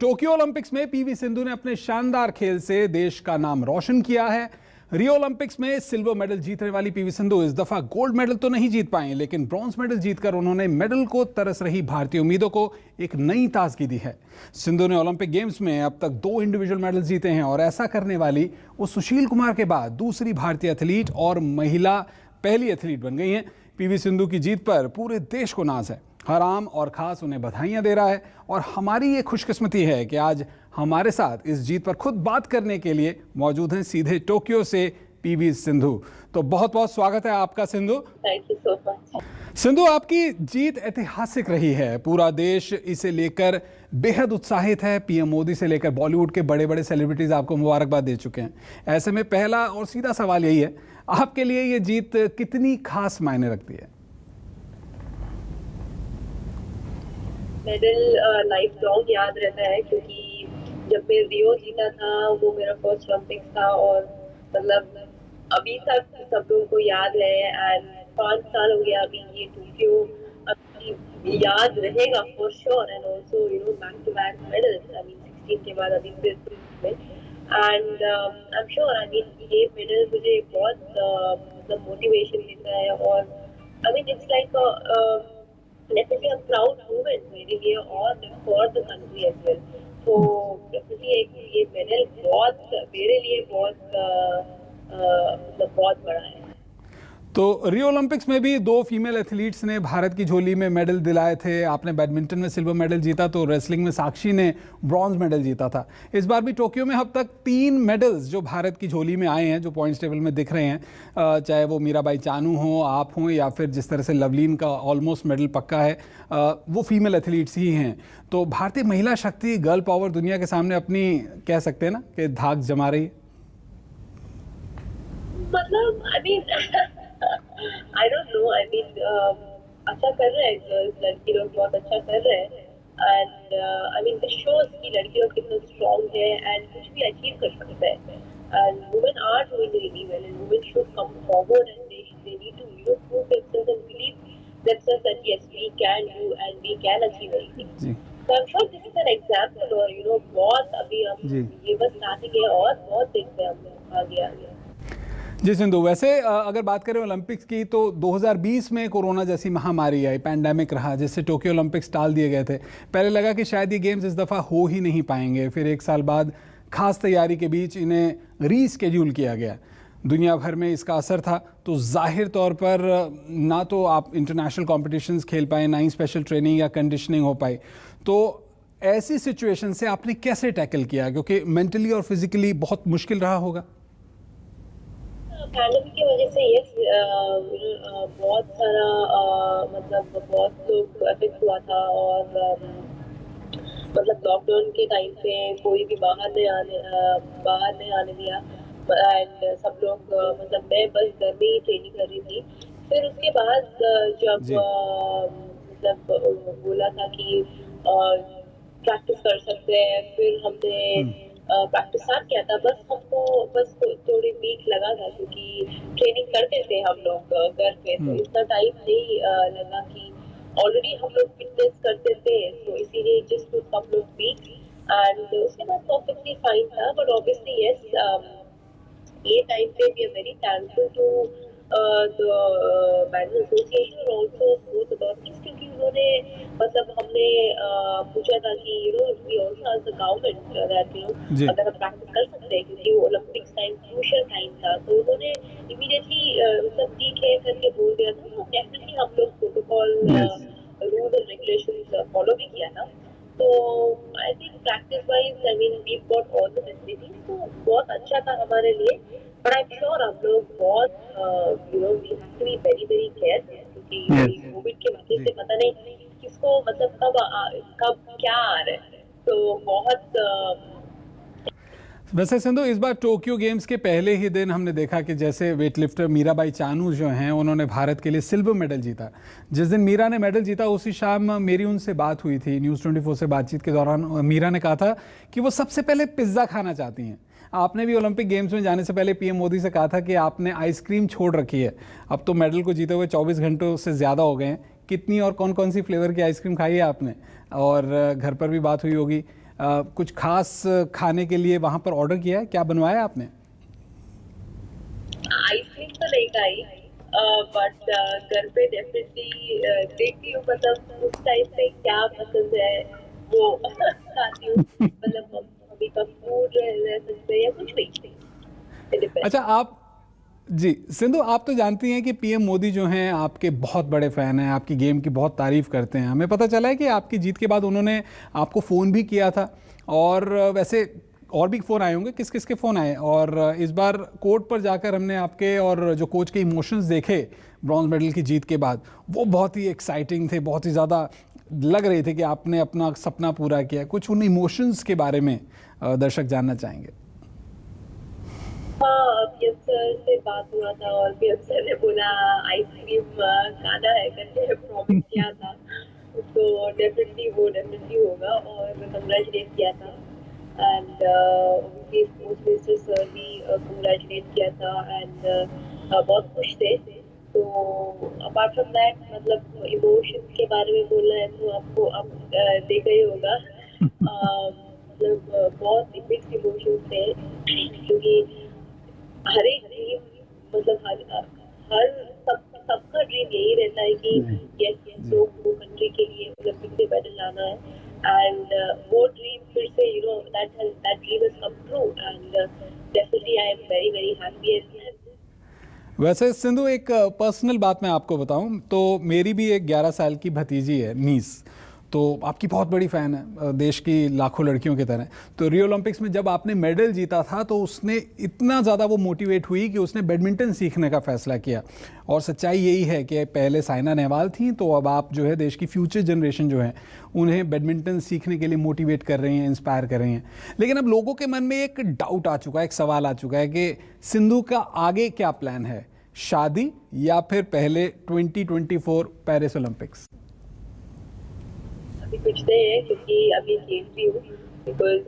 Tokyo Olympics में PV Sindhu ने अपने शानदार खेल से देश का नाम रोशन किया है। रियो ओलंपिक्स में सिल्वर मेडल जीतने वाली पीवी सिंधु इस दफा गोल्ड मेडल तो नहीं जीत पाई, लेकिन ब्रॉन्ज मेडल जीतकर उन्होंने मेडल को तरस रही भारतीय उम्मीदों को एक नई ताजगी दी है। सिंधु ने ओलंपिक गेम्स में अब तक 2 इंडिविजुअल मेडल जीते हैं और ऐसा करने वाली वो सुशील कुमार के बाद दूसरी भारतीय एथलीट और महिला पहली एथलीट बन गई हैं। पीवी सिंधु की जीत पर पूरे देश को नाज है। हर आम और खास उन्हें बधाइयां दे रहा है और हमारी ये खुशकिस्मती है कि आज हमारे साथ इस जीत पर खुद बात करने के लिए मौजूद हैं सीधे टोक्यो से पीवी सिंधु। तो बहुत बहुत स्वागत है आपका Sindhu. Thank you so much. Sindhu, आपकी जीत ऐतिहासिक रही है, पूरा देश इसे लेकर बेहद उत्साहित है। पीएम मोदी से लेकर बॉलीवुड के बड़े बड़े सेलिब्रिटीज आपको मुबारकबाद दे चुके हैं। ऐसे में पहला और सीधा सवाल यही है, आपके लिए ये जीत कितनी खास मायने रखती है? मेडल लाइफ लॉन्ग याद रहता है, क्योंकि जब मैं रियो जीता था वो मेरा फर्स्ट ओलंपिक्स था और मतलब अभी तक सब लोगों को याद है। एंड 5 साल हो गया अभी ये टोक्यो अभी याद रहेगा for sure. And also back to back medals, I mean 16 के बाद अभी फिर में। And I am sure, I mean ये मेडल मुझे बहुत मतलब मोटिवेशन देता है और I mean it's like definitely a proud moment मेरे लिए और for the country as well. तो definitely एक ये मेडल बहुत मेरे लिए बहुत मतलब बहुत बड़ा है। तो रियो ओलंपिक्स में भी 2 फीमेल एथलीट्स ने भारत की झोली में मेडल दिलाए थे। आपने बैडमिंटन में सिल्वर मेडल जीता, तो रेसलिंग में साक्षी ने ब्रॉन्ज मेडल जीता था। इस बार भी टोक्यो में अब तक 3 मेडल्स जो भारत की झोली में आए हैं, जो पॉइंट्स टेबल में दिख रहे हैं, चाहे वो मीराबाई चानू हो, आप हों, या फिर जिस तरह से लवलीन का ऑलमोस्ट मेडल पक्का है, वो फीमेल एथलीट्स ही हैं। तो भारतीय महिला शक्ति, गर्ल पावर दुनिया के सामने अपनी, कह सकते हैं ना, कि धाक जमा रही है। मतलब I don't know, I mean अच्छा कर रहे हैं गर्ल्स, लड़की लोग बहुत अच्छा कर रहे हैं। And I mean this shows कि लड़की लोग कितना स्ट्रांग है एंड कुछ भी अचीव कर सकते हैं। And women are doing really well and women should come forward and they need to prove themselves and believe themselves that yes we can do and we can achieve anything. So I'm sure this is an example और बहुत अभी हम ये बस starting है और बहुत देखते हैं हम आगे। जी सिंधु, वैसे अगर बात करें ओलंपिक्स की, तो 2020 में कोरोना जैसी महामारी आई, पैंडेमिक रहा, जिससे टोक्यो ओलंपिक्स टाल दिए गए थे। पहले लगा कि शायद ये गेम्स इस दफ़ा हो ही नहीं पाएंगे, फिर 1 साल बाद खास तैयारी के बीच इन्हें रीस्केड्यूल किया गया। दुनिया भर में इसका असर था, तो जाहिर तौर पर ना तो आप इंटरनेशनल कॉम्पिटिशन्स खेल पाए, ना ही स्पेशल ट्रेनिंग या कंडीशनिंग हो पाई। तो ऐसी सिचुएशन से आपने कैसे टैकल किया, क्योंकि मेंटली और फिजिकली बहुत मुश्किल रहा होगा? पैंडेमिक की वजह से यस बहुत सारा मतलब बहुत लोग अफेक्ट हुआ था और मतलब लॉकडाउन के टाइम पे कोई भी बाहर नहीं आने दिया। एंड सब लोग मतलब मैं बस घर में ही ट्रेनिंग कर रही थी। फिर उसके बाद जब मतलब बोला था कि प्रैक्टिस कर सकते हैं, फिर हमने प्रैक्टिस स्टार्ट किया था। बस हमको बस थोड़ी वीक लगा था, क्योंकि ट्रेनिंग करते थे हम लोग घर पे, तो इतना टाइम नहीं लगा कि ऑलरेडी हम लोग फिटनेस करते थे, तो इसीलिए जस्ट हम लोग वीक। एंड उसके बाद परफेक्टली फाइन था। बट ऑब्वियसली यस, ये टाइम पे we are very thankful to the badminton association और ऑल्सो बोथ अथॉरिटीज, क्योंकि उन्होंने मतलब हमने पूछा था कि we also asked the government that अगर हम प्रैक्टिस कर सकते हैं, क्योंकि वो ओलंपिक्स टाइम क्रूशियल टाइम था। तो उन्होंने इमीडिएटली मतलब ठीक है करके बोल दिया था। तो डेफिनेटली हम लोग protocol rules and regulations follow भी किया था। तो I think practice wise I mean we got all the facilities, तो बहुत अच्छा था हमारे लिए। बट आई एम श्योर हम लोग बहुत we have to be very very careful, क्योंकि कोविड की वजह से पता नहीं किसको मतलब कब क्या आ रहा है। तो बहुत वैसे सिंधु, इस बार टोक्यो गेम्स के पहले ही दिन हमने देखा कि जैसे वेटलिफ्टर मीराबाई चानू जो हैं, उन्होंने भारत के लिए सिल्वर मेडल जीता। जिस दिन मीरा ने मेडल जीता उसी शाम मेरी उनसे बात हुई थी न्यूज़ 24 से बातचीत के दौरान। मीरा ने कहा था कि वो सबसे पहले पिज़्ज़ा खाना चाहती हैं। आपने भी ओलंपिक गेम्स में जाने से पहले पीएम मोदी से कहा था कि आपने आइसक्रीम छोड़ रखी है। अब तो मेडल को जीते हुए 24 घंटों से ज़्यादा हो गए हैं। कितनी और कौन कौन सी फ्लेवर की आइसक्रीम खाई है आपने? और घर पर भी बात हुई होगी। कुछ खास खाने के लिए वहाँ पर ऑर्डर किया है? क्या बनवाया आपने? आइसक्रीम तो नहीं खाई, बट घर पे डेफिनेटली देखती हूँ, मतलब उस टाइम पे क्या पसंद है वो खाती हूँ। मतलब मम्मी का फूड रह सकते हैं या कुछ भी, it depends। अच्छा, आप जी सिंधु, आप तो जानती हैं कि पीएम मोदी जो हैं आपके बहुत बड़े फ़ैन हैं, आपकी गेम की बहुत तारीफ़ करते हैं। हमें पता चला है कि आपकी जीत के बाद उन्होंने आपको फ़ोन भी किया था, और वैसे और भी फ़ोन आए होंगे, किस किस के फ़ोन आए? और इस बार कोर्ट पर जाकर हमने आपके और जो कोच के इमोशंस देखे ब्रॉन्ज मेडल की जीत के बाद, वो बहुत ही एक्साइटिंग थे, बहुत ही ज़्यादा लग रहे थे कि आपने अपना सपना पूरा किया। कुछ उन इमोशंस के बारे में दर्शक जानना चाहेंगे। हाँ, पीएम सर से बात हुआ था और पीएम सर ने बोला आइसक्रीम खाना है करके प्रॉमिस किया था, तो डेफिनेटली होगा, और कंग्रेचुलेट किया था। And obviously sports minister sir भी कंग्रेचुलेट किया था, एंड बहुत खुश थे। तो अपार्ट फ्रॉम दैट, मतलब इमोशन के बारे में बोलना है तो आपको अब देखा ही होगा। मतलब बहुत मिक्स इमोशंस थे, क्योंकि हर एक ड्रीम, मतलब हर सबका ड्रीम यही रहता है कि यस लोग वो कंट्री के लिए ओलंपिक में मेडल लाना है, एंड वो ड्रीम फिर say that dream has come true, and definitely I am very very happy and वैसे सिंधु, एक पर्सनल बात मैं आपको बताऊं तो मेरी भी एक 11 साल की भतीजी है, नीस। तो आपकी बहुत बड़ी फ़ैन है, देश की लाखों लड़कियों की तरह। तो रियो ओलंपिक्स में जब आपने मेडल जीता था तो उसने इतना ज़्यादा वो मोटिवेट हुई कि उसने बैडमिंटन सीखने का फ़ैसला किया। और सच्चाई यही है कि पहले साइना नेहवाल थी, तो अब आप जो है देश की फ्यूचर जनरेशन जो है उन्हें बैडमिंटन सीखने के लिए मोटिवेट कर रही हैं, इंस्पायर कर रही हैं। लेकिन अब लोगों के मन में एक डाउट आ चुका है, एक सवाल आ चुका है कि सिंधु का आगे क्या प्लान है, शादी या फिर पहले 2024 पेरिस ओलंपिक्स? अभी कुछ नहीं है, क्योंकि अभी खेल रही हूँ, बिकॉज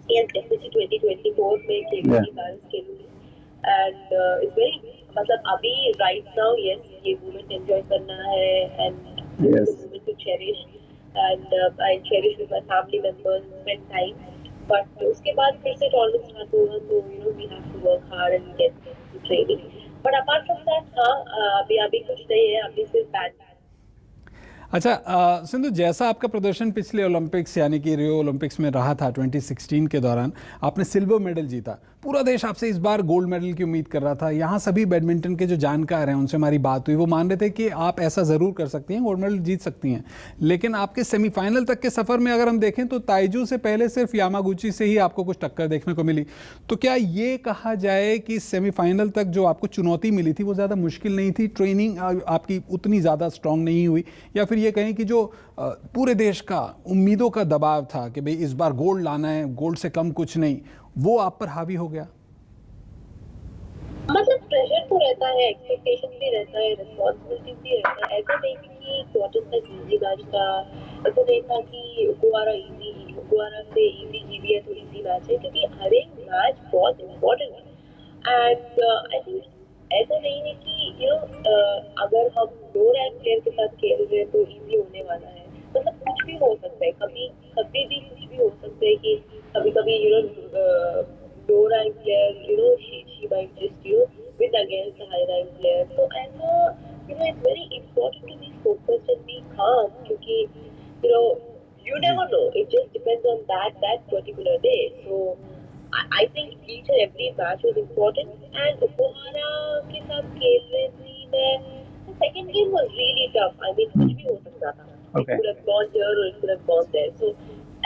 यस डेफिनेटली 2024 में खेलूंगी, पेरिस खेलूंगी, एंड इट्स वेरी, मतलब अभी राइट नाउ यस ये मोमेंट एंजॉय करना है, and moment to cherish, and I cherish with my family members, spend time. But उसके बाद फिर से टूर्नामेंट स्टार्ट होगा, तो you know we have to work hard and get training. But apart from that, हाँ, अभी कुछ नहीं है, अभी सिर्फ बैट। अच्छा, सिंधु, जैसा आपका प्रदर्शन पिछले ओलंपिक्स यानी कि रियो ओलंपिक्स में रहा था 2016 के दौरान, आपने सिल्वर मेडल जीता। पूरा देश आपसे इस बार गोल्ड मेडल की उम्मीद कर रहा था। यहाँ सभी बैडमिंटन के जो जानकार हैं उनसे हमारी बात हुई, वो मान रहे थे कि आप ऐसा ज़रूर कर सकती हैं, गोल्ड मेडल जीत सकती हैं। लेकिन आपके सेमीफाइनल तक के सफ़र में अगर हम देखें तो ताइजू से पहले सिर्फ यामागुची से ही आपको कुछ टक्कर देखने को मिली। तो क्या ये कहा जाए कि सेमीफाइनल तक जो आपको चुनौती मिली थी वो ज़्यादा मुश्किल नहीं थी, ट्रेनिंग आपकी उतनी ज़्यादा स्ट्रांग नहीं हुई, या फिर ये कहें कि जो पूरे देश का उम्मीदों का दबाव था कि भाई इस बार गोल्ड लाना है, गोल्ड से कम कुछ नहीं, वो आप पर हावी हो गया? मतलब प्रेशर तो रहता है, एक्सपेक्टेशन भी रहता है, रिस्पॉन्सिबिलिटी भी रहता है। ऐसा नहीं कि क्वार्टर तक इजी मैच था, ऐसा नहीं था कि गुआरा से इजी जीबी है तो इजी मैच है, क्योंकि हर एक मैच बहुत इम्पोर्टेंट है। एंड आई थिंक ऐसा नहीं है कि यू नो अगर हम लो रैंक प्लेयर के साथ खेल रहे हैं तो इजी होने वाला है। मतलब कुछ भी हो सकता है, कभी कभी भी कुछ भी हो सकता है, कि कभी कभी you know low rank player, you know, she might just, you know, win against a high rank player. So as a, you know, it's very important to be focused and be calm, क्योंकि you know you never know. It just depends on that particular day. So I think each and every match was important. And Okuhara के साथ खेल रही थी मैं, the second game was really tough. I mean कुछ भी हो सकता था. It could have gone here or it could have gone there. So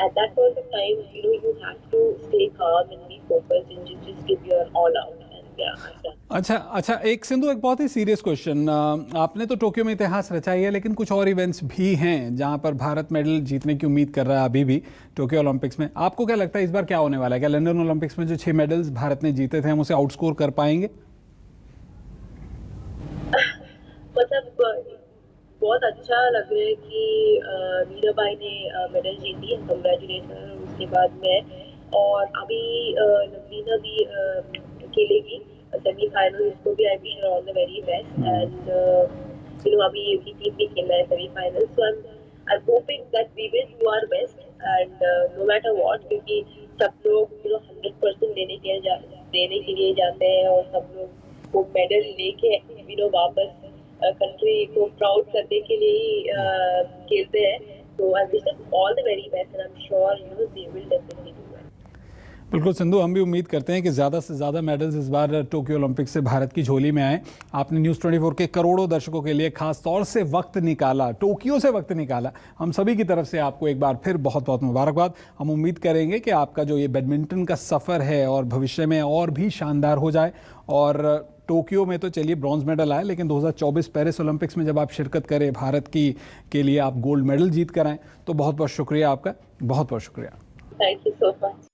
at that point of time, you know, you have to stay calm and be focused and just give your all out. And yeah, I've done. अच्छा, एक सिंधु, एक बहुत ही serious question. आपने तो Tokyo में इतिहास रचा ही है, लेकिन कुछ और इवेंट्स भी हैं जहां पर भारत मेडल जीतने की उम्मीद कर रहा है अभी भी। टोक्यो ओलंपिक्स में आपको क्या लगता है इस बार क्या होने वाला है? क्या लंदन ओलंपिक्स में जो 6 मेडल्स भारत ने जीते थे हम उसे आउटस्कोर कर पाएंगे? मतलब बहुत अच्छा लग रहा है कि मीराबाई ने मेडल जीती है, कंग्रेचुलेशन उसके बाद में। और अभी नवीना भी खेलेगी सेमीफाइनल, उसको भी I wish all the very best. And you know अभी की टीम भी खेल रहा है semifinal, so I am hoping that we will do our best and no matter what, क्योंकि सब लोग 100% देने के लिए जाते हैं और सब लोग वो मेडल लेके वापस कंट्री को प्राउड करने के लिए ही खेलते हैं. तो I wish them all the very best and I am sure they will definitely do well. बिल्कुल सिंधु, हम भी उम्मीद करते हैं कि ज़्यादा से ज़्यादा मेडल्स इस बार टोक्यो ओलंपिक से भारत की झोली में आए. आपने न्यूज़ 24 के करोड़ों दर्शकों के लिए खास तौर से वक्त निकाला, टोक्यो से वक्त निकाला. हम सभी की तरफ से आपको एक बार फिर बहुत बहुत मुबारकबाद. हम उम्मीद करेंगे कि आपका जो ये बैडमिंटन का सफ़र है और भविष्य में और भी शानदार हो जाए. और टोक्यो में तो चलिए ब्रॉन्ज मेडल आए, लेकिन 2024 पेरिस ओलंपिक्स में जब आप शिरकत करें भारत की के लिए आप गोल्ड मेडल जीत कर आएँ, तो बहुत बहुत शुक्रिया आपका. बहुत बहुत शुक्रिया. Thank you so much.